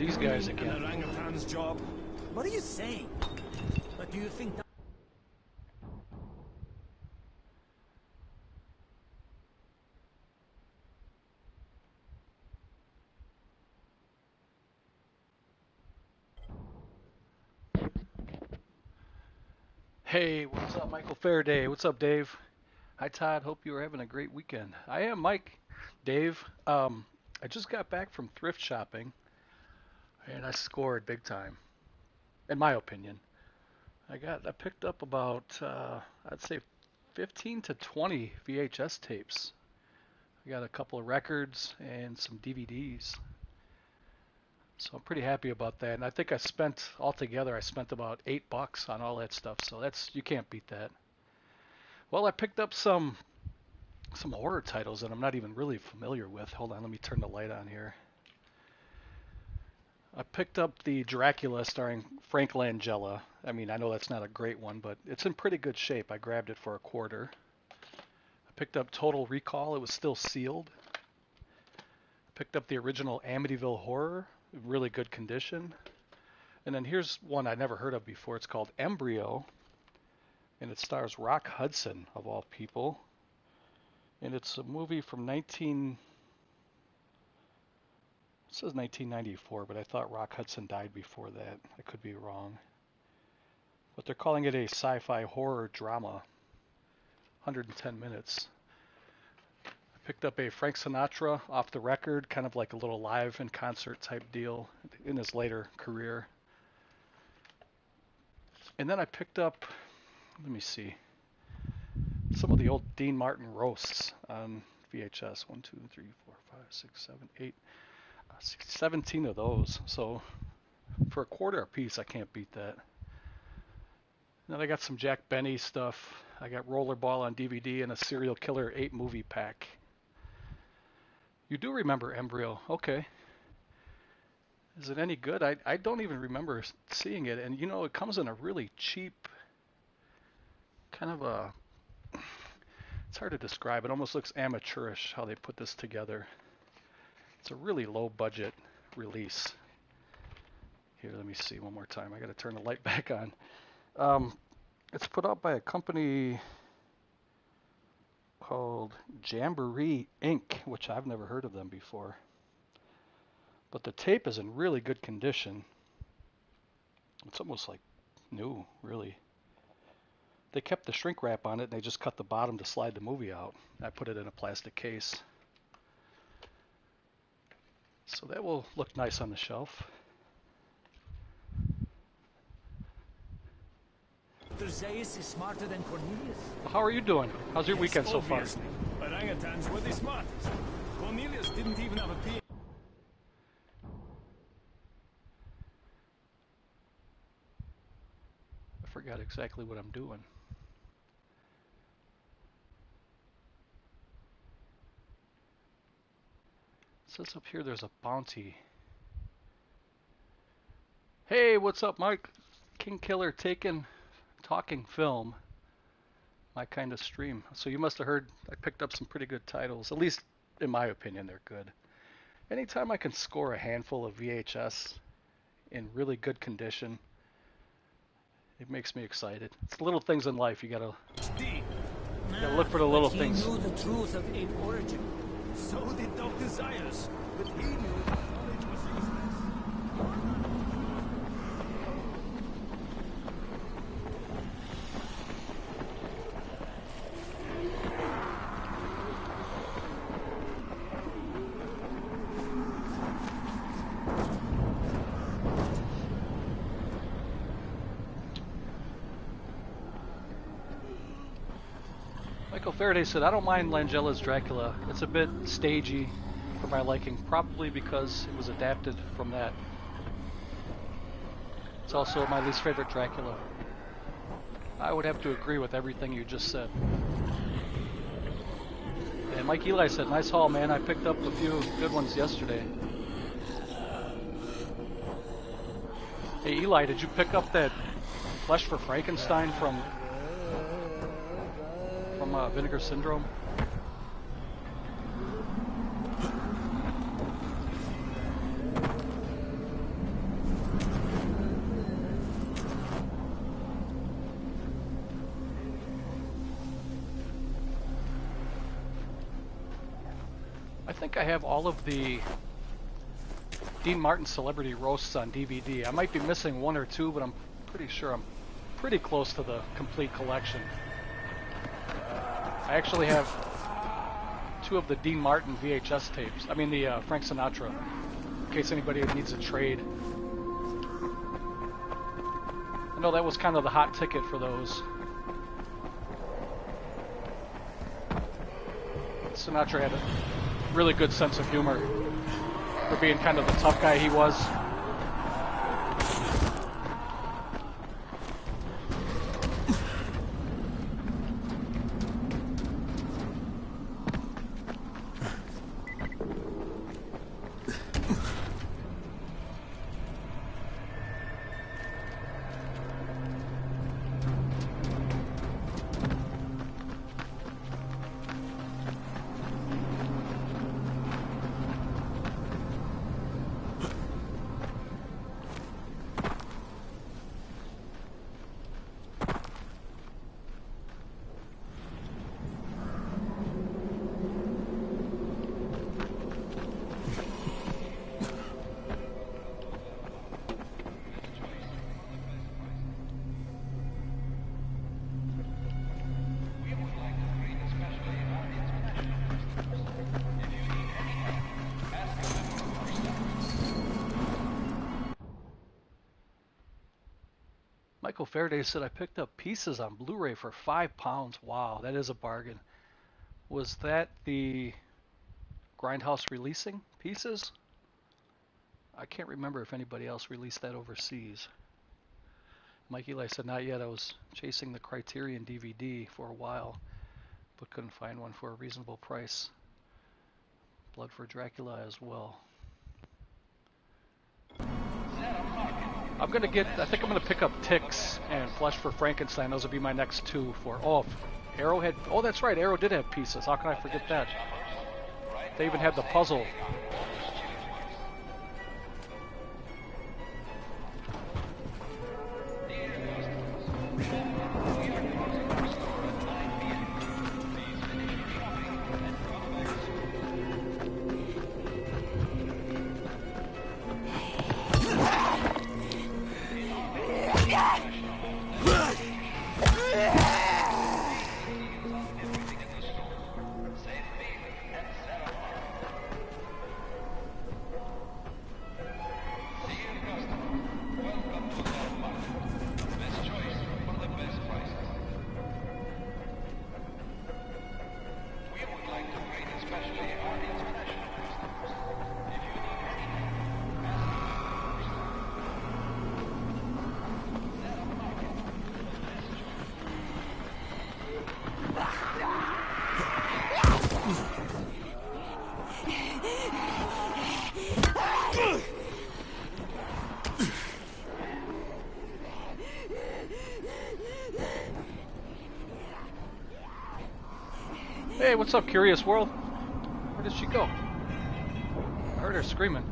these guys again. An orangutan's job. What are you saying? But do you think that... Hey, what's up, Michael Faraday? What's up, Dave? Hi, Todd. Hope you are having a great weekend. I am Mike. Dave, I just got back from thrift shopping, and I scored big time, in my opinion. I picked up about, I'd say 15 to 20 VHS tapes. I got a couple of records and some DVDs. So I'm pretty happy about that. And I think I spent about $8 on all that stuff. So you can't beat that. Well, I picked up some horror titles that I'm not even really familiar with. Hold on, let me turn the light on here. I picked up the Dracula starring Frank Langella. I mean, I know that's not a great one, but it's in pretty good shape. I grabbed it for $1. I picked up Total Recall. It was still sealed. I picked up the original Amityville Horror. Really good condition. And then here's one I never heard of before. It's called Embryo, and it stars Rock Hudson, of all people. And it's a movie from it says 1994, but I thought Rock Hudson died before that. I could be wrong. But they're calling it a sci-fi horror drama. 110 minutes. Picked up a Frank Sinatra off the record, kind of like a little live and concert type deal in his later career. And then I picked up, let me see, some of the old Dean Martin roasts on VHS. 1, 2, 3, 4, 5, 6, 7, 8, 17 of those. So for $1 a piece, I can't beat that. Then I got some Jack Benny stuff. I got Rollerball on DVD and a Serial Killer 8 movie pack. You do remember Embryo. Okay. Is it any good? I don't even remember seeing it. And, you know, it comes in a really cheap, kind of a... It's hard to describe. It almost looks amateurish how they put this together. It's a really low-budget release. Here, let me see one more time. I got to turn the light back on. It's put out by a company called Jamboree Inc., which I've never heard of them before. But the tape is in really good condition. It's almost like new, really. They kept the shrink wrap on it, and they just cut the bottom to slide the movie out. I put it in a plastic case. So that will look nice on the shelf. Zeus is smarter than Cornelius. How are you doing? How's your weekend so far? Orangutans were the smartest. Cornelius didn't even have a PhD. I forgot exactly what I'm doing. It says up here there's a bounty. Hey, what's up, Mike? King Killer talking film. My kind of stream. So you must have heard I picked up some pretty good titles. At least in my opinion, they're good. Anytime I can score a handful of VHS in really good condition, it makes me excited. It's little things in life. You gotta look for the little things. He knew the truth of ape origin. So did Dr. Zayas, but he knew that knowledge was useless. Michael Faraday said, I don't mind Langella's Dracula. It's a bit stagey for my liking, probably because it was adapted from that. It's also my least favorite Dracula. I would have to agree with everything you just said. And Mike Eli said, nice haul, man. I picked up a few good ones yesterday. Hey, Eli, did you pick up that Flesh for Frankenstein from Vinegar Syndrome? think I have all of the Dean Martin celebrity roasts on DVD. I might be missing one or two, but I'm pretty sure I'm pretty close to the complete collection. I actually have 2 of the Dean Martin VHS tapes. I mean the Frank Sinatra, in case anybody needs a trade. I know that was kind of the hot ticket for those. Sinatra had a really good sense of humor for being kind of the tough guy he was. Michael Faraday said, I picked up Pieces on Blu-ray for £5. Wow, that is a bargain. Was that the Grindhouse releasing Pieces? I can't remember if anybody else released that overseas. Mike Eli said, not yet. I was chasing the Criterion DVD for a while, but couldn't find one for a reasonable price. Blood for Dracula as well. I think I'm gonna pick up Ticks and Flesh for Frankenstein. Those will be my next 2 for, Arrow had, that's right, Arrow did have Pieces. How can I forget that? They even had the puzzle. Hey, what's up, Curious World? Where did she go? I heard her screaming.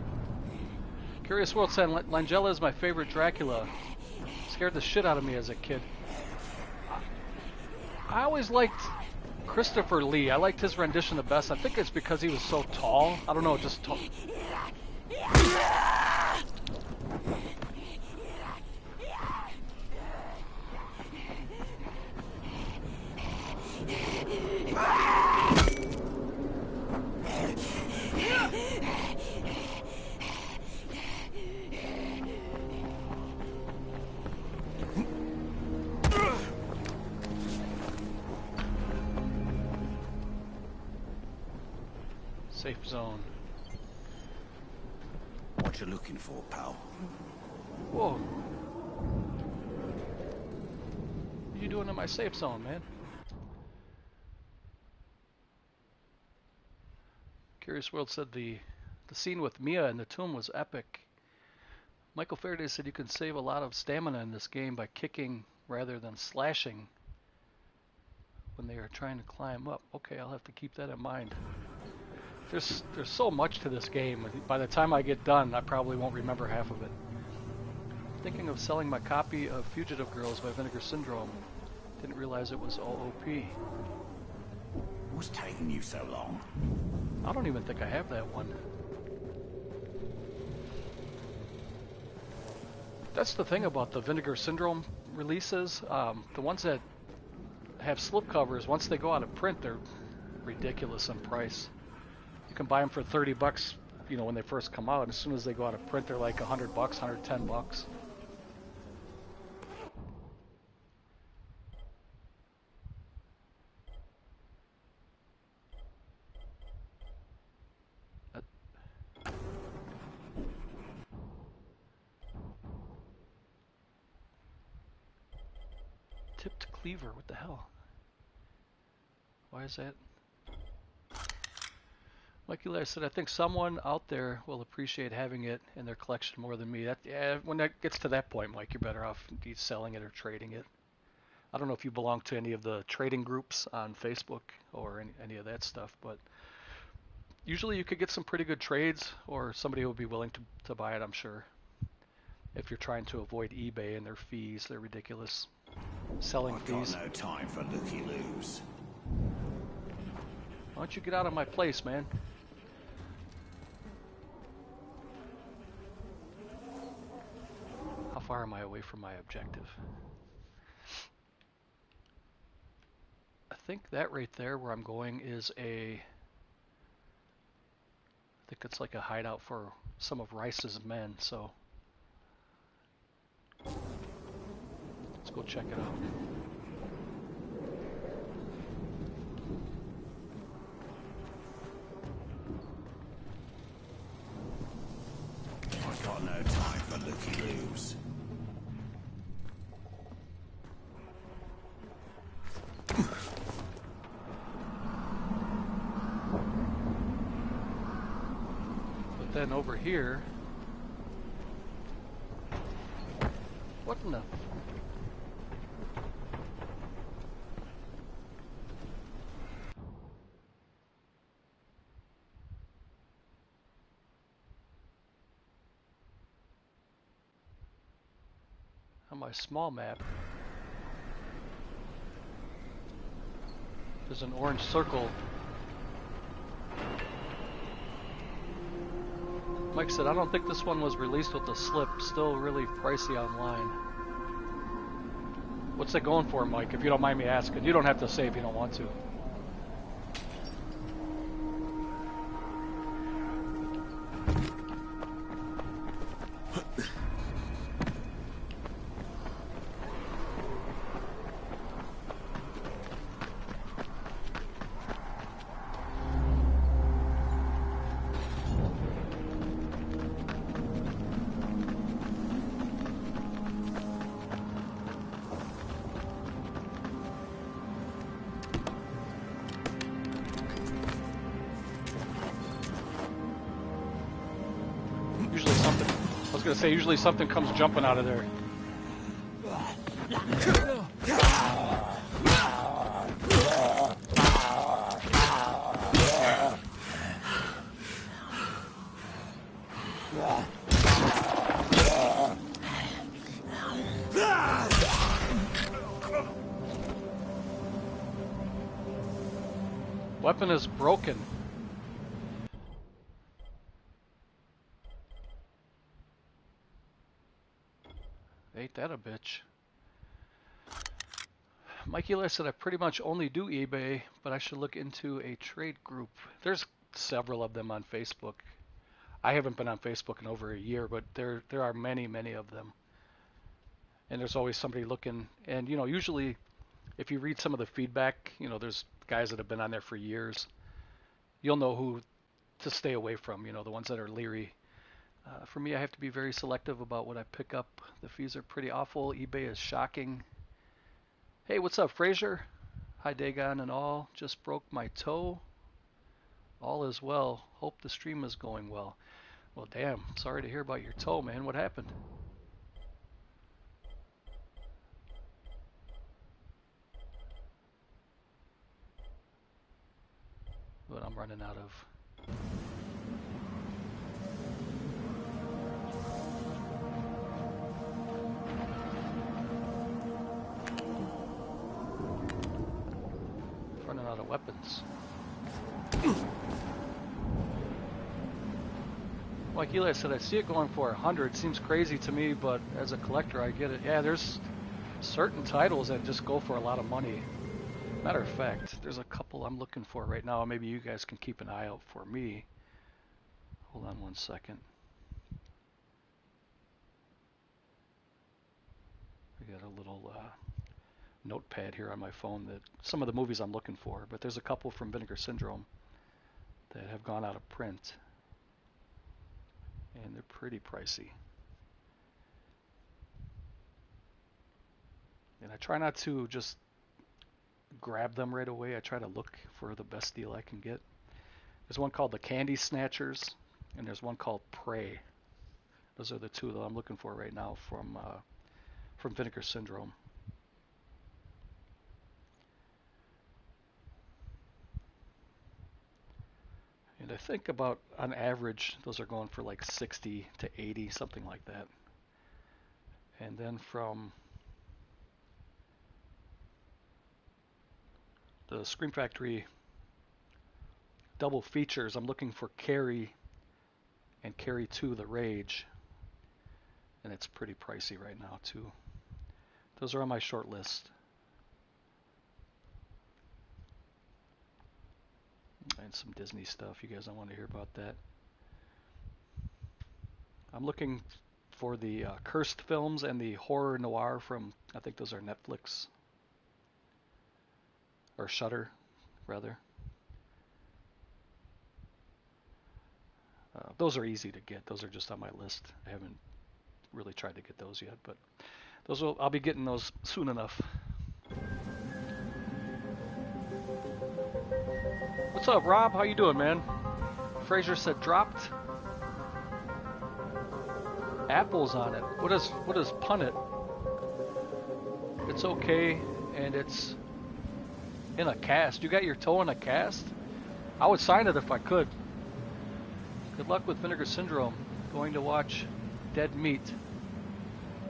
Curious World said, Langella is my favorite Dracula. Scared the shit out of me as a kid. I always liked Christopher Lee. I liked his rendition the best. I think it's because he was so tall. I don't know, just tall. Safe zone. What you looking for, pal? Whoa. What are you doing in my safe zone, man? Curious World said the scene with Mia in the tomb was epic. Michael Faraday said you can save a lot of stamina in this game by kicking rather than slashing when they are trying to climb up. Okay, I'll have to keep that in mind. There's so much to this game. By the time I get done, I probably won't remember half of it. Thinking of selling my copy of Fugitive Girls by Vinegar Syndrome. Didn't realize it was OOP. What's taking you so long? I don't even think I have that one. That's the thing about the Vinegar Syndrome releases. The ones that have slipcovers, once they go out of print, they're ridiculous in price. You can buy them for 30 bucks, you know, when they first come out. And as soon as they go out of print, they're like 100 bucks, 110 bucks. Tipped cleaver, what the hell? Why is that? Like I said, I think someone out there will appreciate having it in their collection more than me. When that gets to that point, Mike, you're better off selling it or trading it. I don't know if you belong to any of the trading groups on Facebook or any of that stuff, but usually you could get some pretty good trades, or somebody will be willing to buy it, I'm sure. If you're trying to avoid eBay and their fees, they're ridiculous. Selling fees. I've got no time for looky-loos. Why don't you get out of my place, man? How far am I away from my objective? I think that right there where I'm going is I think it's like a hideout for some of Rice's men, so let's go check it out. I've got no time for looky-loos. But then over here, what in the? On my small map, there's an orange circle. Mike said, I don't think this one was released with the slip. Still really pricey online. What's it going for, Mike, if you don't mind me asking? You don't have to say if you don't want to. Usually something comes jumping out of there. Weapon is broken. Ain't that a bitch. Mikey Ler said I pretty much only do eBay, but I should look into a trade group. There's several of them on Facebook. I haven't been on Facebook in over a year, but there are many of them. And there's always somebody looking. And, you know, usually if you read some of the feedback, you know, there's guys that have been on there for years. You'll know who to stay away from, you know, the ones that are leery. For me, I have to be very selective about what I pick up. The fees are pretty awful. eBay is shocking. Hey, what's up, Fraser? Hi, Dagon and all. Just broke my toe. All is well. Hope the stream is going well. Well, damn. Sorry to hear about your toe, man. What happened? But I'm running out of... running out of weapons. Like Eli said, I see it going for 100. Seems crazy to me, but as a collector, I get it. Yeah, there's certain titles that just go for a lot of money. Matter of fact, there's a couple I'm looking for right now. Maybe you guys can keep an eye out for me. Hold on one second. I got a little notepad here on my phone that some of the movies I'm looking for, but there's a couple from Vinegar Syndrome that have gone out of print, and they're pretty pricey. And I try not to just grab them right away. I try to look for the best deal I can get. There's one called the Candy Snatchers, and there's one called Prey. Those are the two that I'm looking for right now from Vinegar Syndrome. And I think about, on average, those are going for like 60 to 80, something like that. And then from the Scream Factory double features, I'm looking for Carrie and Carrie 2 The Rage. And it's pretty pricey right now, too. Those are on my short list. And some Disney stuff. You guys don't want to hear about that. I'm looking for the Cursed films and the horror noir from, I think those are Netflix. Or Shudder, rather. Those are easy to get. Those are just on my list. I haven't really tried to get those yet, but I'll be getting those soon enough. What's up, Rob? How you doing, man? Fraser said dropped. Apples on it. What does punnet? It's okay, and it's in a cast. You got your toe in a cast? I would sign it if I could. Good luck with Vinegar Syndrome. Going to watch Dead Meat.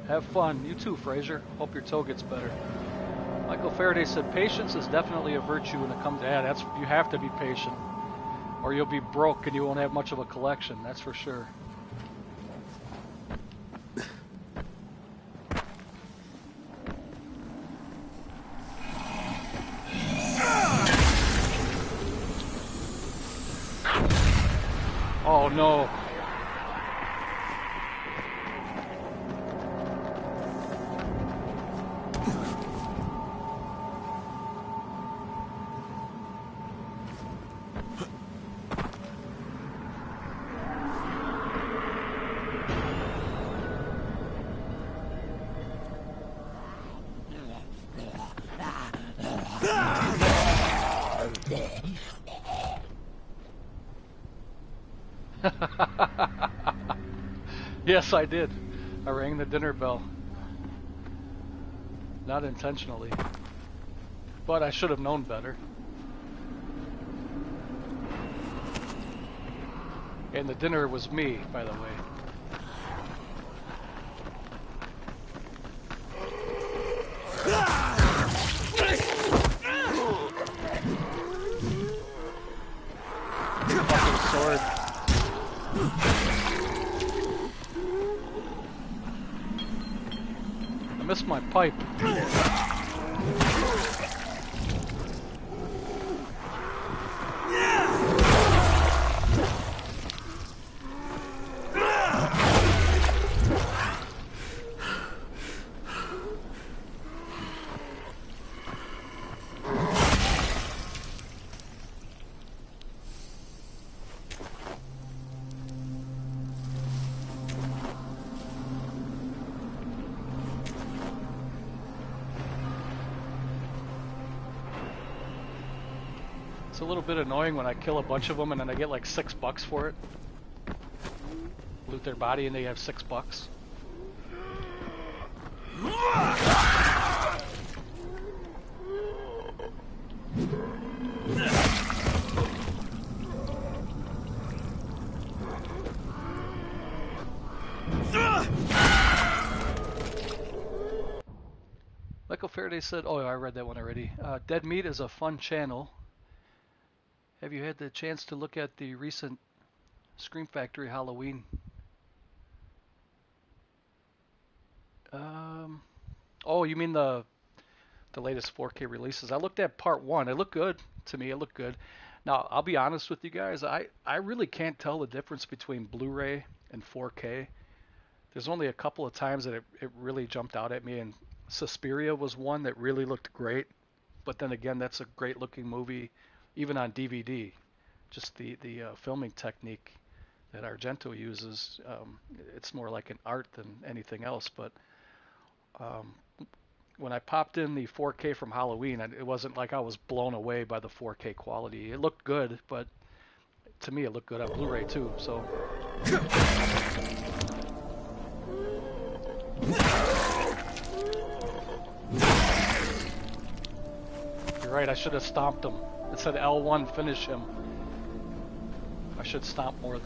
Have fun. You too, Fraser. Hope your toe gets better. Michael Faraday said patience is definitely a virtue when it comes to that. You have to be patient, or you'll be broke and you won't have much of a collection. That's for sure. Oh no. Yes, I did. I rang the dinner bell. Not intentionally. But I should have known better. And the dinner was me, by the way. Fucking sword. I missed my pipe. It's a little bit annoying when I kill a bunch of them and then I get like $6 for it. Loot their body and they have $6. Michael Faraday said, oh, I read that one already. Dead Meat is a fun channel. Have you had the chance to look at the recent Scream Factory Halloween Um, oh, you mean the latest 4K releases? I looked at part one. It looked good to me. It looked good. Now, I'll be honest with you guys. I really can't tell the difference between Blu-ray and 4K. There's only a couple of times that it really jumped out at me, and Suspiria was one that really looked great. But then again, that's a great looking movie, even on DVD. Just the filming technique that Argento uses, it's more like an art than anything else. But um, when I popped in the 4K from Halloween, it wasn't like I was blown away by the 4K quality. It looked good, but to me, it looked good on Blu-ray too. So you're right. I should have stomped him. It said L1 finish him. I should stomp more.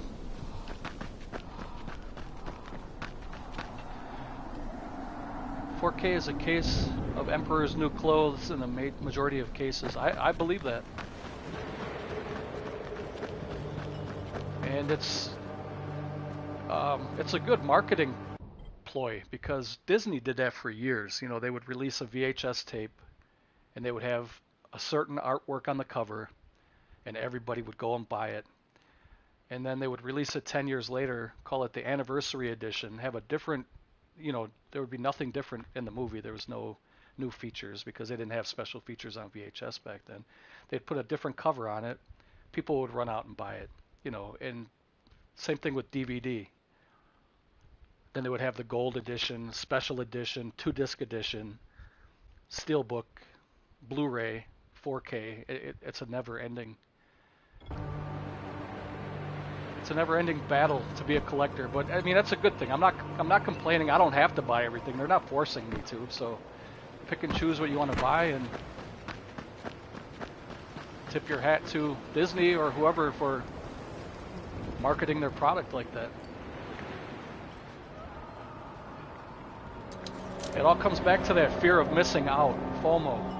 4K is a case of Emperor's New Clothes in the majority of cases. I believe that. And it's a good marketing ploy because Disney did that for years. You know, they would release a VHS tape and they would have a certain artwork on the cover and everybody would go and buy it. And then they would release it 10 years later, call it the anniversary edition, have a different, you know, there would be nothing different in the movie. There was no new features because they didn't have special features on VHS back then. They'd put a different cover on it. People would run out and buy it, you know, and same thing with DVD. Then they would have the gold edition, special edition, 2-disc edition, steelbook, Blu-ray, 4K. It's a never-ending battle to be a collector. But I mean, that's a good thing. I'm not complaining. I don't have to buy everything. They're not forcing me to. So pick and choose what you want to buy and tip your hat to Disney or whoever for marketing their product like that. It all comes back to that fear of missing out, FOMO.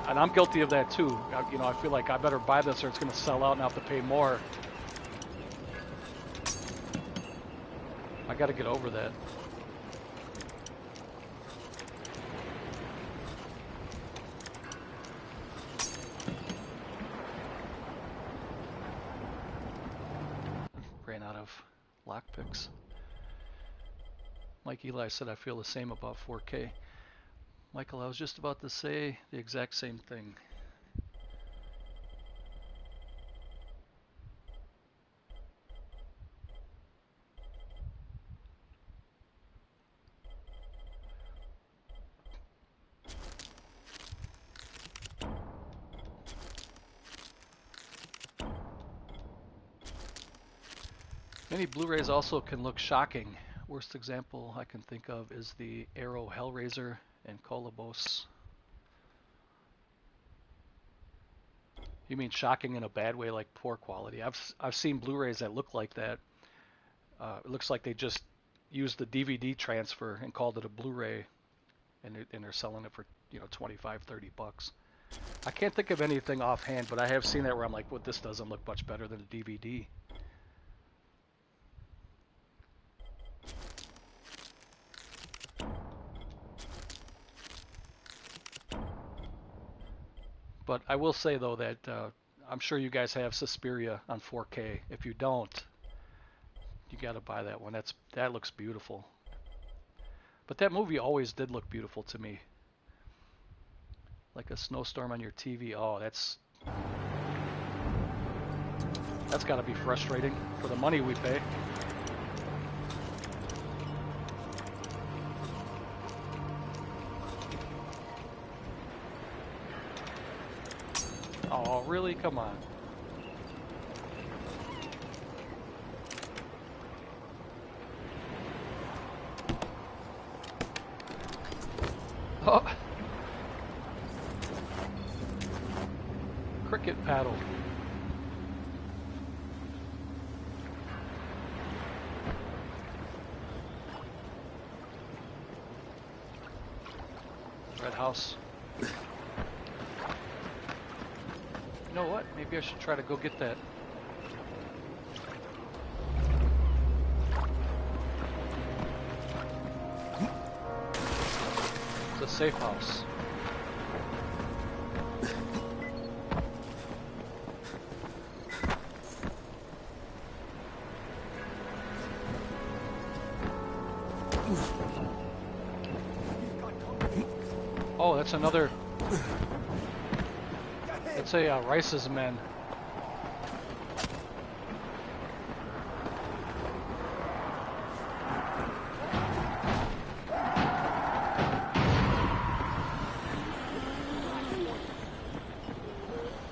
And I'm guilty of that too. You know, I feel like I better buy this or it's going to sell out and I have to pay more. I got to get over that. Ran out of lockpicks. Mike Eli said I feel the same about 4K. Michael, I was just about to say the exact same thing. Many Blu-rays also can look shocking. Worst example I can think of is the Arrow Hellraiser and Kolobos. You mean shocking in a bad way, like poor quality? I've seen Blu-rays that look like that. It looks like they just used the DVD transfer and called it a Blu-ray, and they're selling it for, you know, 25, 30 bucks. I can't think of anything offhand, but I have seen that where I'm like, well, this doesn't look much better than a DVD. But I will say, though, that I'm sure you guys have Suspiria on 4K. If you don't, you got to buy that one. That looks beautiful. But that movie always did look beautiful to me. Like a snowstorm on your TV. Oh, that's got to be frustrating for the money we pay. Oh, really? Come on. Oh. Cricket paddle. Red house. You know what? Maybe I should try to go get that. safe house. Oh, that's another. That's a Rice's men.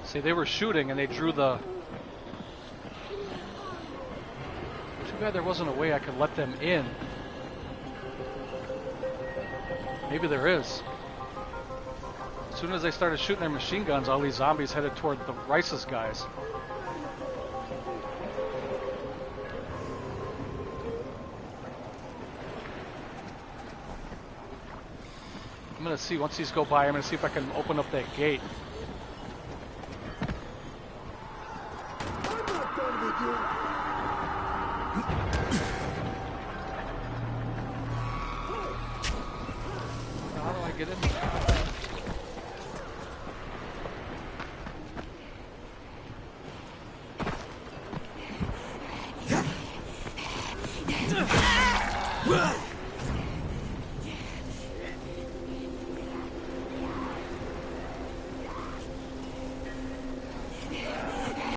See, they were shooting and they drew the. Too bad there wasn't a way I could let them in. Maybe there is. As soon as they started shooting their machine guns, all these zombies headed toward the Rice's guys. I'm gonna see, once these go by, I'm gonna see if I can open up that gate. I'm not done with you. How do I get in?